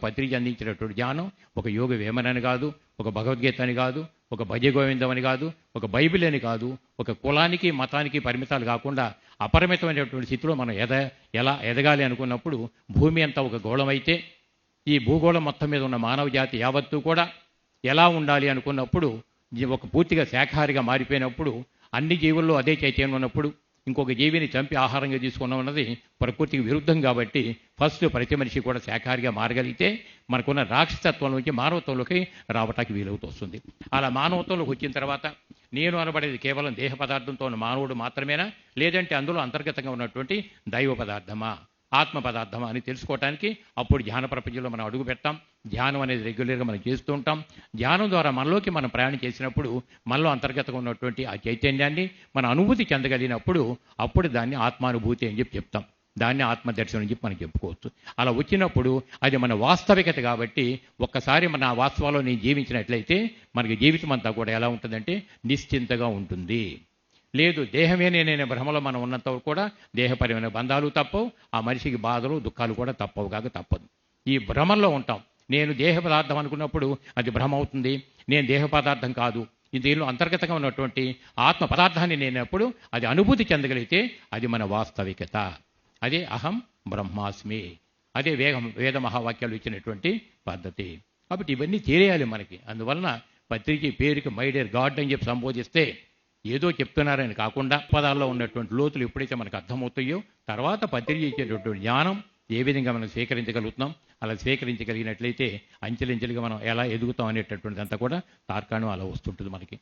పత్రిక అందించినటువంటి జ్ఞానం ఒక యోగ వేమన అని కాదు, ఒక భగవద్గీత అని కాదు, ఒక భజ గోవిందం అని కాదు, ఒక బైబిల్ అని కాదు, ఒక కులానికి మతానికి పరిమితాలు కాకుండా అపరిమితమైనటువంటి స్థితిలో మనం ఎలా ఎదగాలి అనుకున్నప్పుడు భూమి అంతా ఒక గోళమైతే ఈ భూగోళం మొత్తం మీద ఉన్న మానవ జాతి యావత్తూ కూడా ఎలా ఉండాలి అనుకున్నప్పుడు ఒక పూర్తిగా శాఖాహారిగా మారిపోయినప్పుడు అన్ని జీవుల్లో అదే చైతన్యం ఉన్నప్పుడు ఇంకొక జీవిని చంపి ఆహారంగా తీసుకున్నాం అన్నది ప్రకృతికి విరుద్ధం. కాబట్టి ఫస్ట్ ప్రతి మనిషి కూడా శాఖాహారిగా మారగలిగితే మనకున్న రాక్షసత్వం నుంచి మానవత్వంలోకి రావటానికి వీలవుతూ వస్తుంది. అలా మానవత్వంలోకి వచ్చిన తర్వాత నేను అనబడేది కేవలం దేహ పదార్థంతో ఉన్న మానవుడు మాత్రమేనా, లేదంటే అందులో అంతర్గతంగా ఉన్నటువంటి దైవ పదార్థమా, ఆత్మ పదార్థమా అని తెలుసుకోవటానికి అప్పుడు ధ్యాన ప్రపంచంలో మనం అడుగు పెట్టాం. ధ్యానం అనేది రెగ్యులర్గా మనం చేస్తూ ఉంటాం. ధ్యానం ద్వారా మనలోకి మనం ప్రయాణం చేసినప్పుడు మనలో అంతర్గతంగా ఉన్నటువంటి ఆ చైతన్యాన్ని మన అనుభూతి చెందగలిగినప్పుడు అప్పుడు దాన్ని ఆత్మానుభూతి అని చెప్తాం. దాన్ని ఆత్మదర్శనం అని చెప్పి మనం చెప్పుకోవచ్చు. అలా వచ్చినప్పుడు అది మన వాస్తవికత కాబట్టి ఒక్కసారి మన ఆ వాస్తవాల్లో నేను జీవించినట్లయితే మనకి జీవితం అంతా కూడా ఎలా ఉంటుందంటే నిశ్చింతగా ఉంటుంది. లేదు దేహమే నేనే భ్రమలో మనం ఉన్నంత కూడా దేహపరమైన బంధాలు తప్పవు, ఆ మనిషికి బాధలు దుఃఖాలు కూడా తప్పవు కాక తప్పదు. ఈ భ్రమంలో ఉంటాం. నేను దేహ పదార్థం అనుకున్నప్పుడు అది భ్రమ అవుతుంది. నేను దేహ పదార్థం కాదు, దీనిలో అంతర్గతంగా ఉన్నటువంటి ఆత్మ పదార్థాన్ని నేనప్పుడు అది అనుభూతి చెందగలిగితే అది మన వాస్తవికత. అదే అహం బ్రహ్మాస్మి, అదే వేద మహావాక్యాలు ఇచ్చినటువంటి పద్ధతి. కాబట్టి ఇవన్నీ తెలియాలి మనకి. అందువలన పత్రిక పేరుకి మై డియర్ గాడ్ అని చెప్పి సంబోధిస్తే ఏదో చెప్తున్నారని కాకుండా పదాల్లో ఉన్నటువంటి లోతులు ఎప్పుడైతే మనకు అర్థమవుతాయో తర్వాత పత్రిక ఇచ్చేటటువంటి జ్ఞానం ఏ విధంగా మనం స్వీకరించగలుగుతున్నాం, అలా స్వీకరించగలిగినట్లయితే అంచెలంచెలుగా మనం ఎలా ఎదుగుతాం అనేటటువంటిది అంతా కూడా తార్కాణం అలా వస్తుంటుంది మనకి.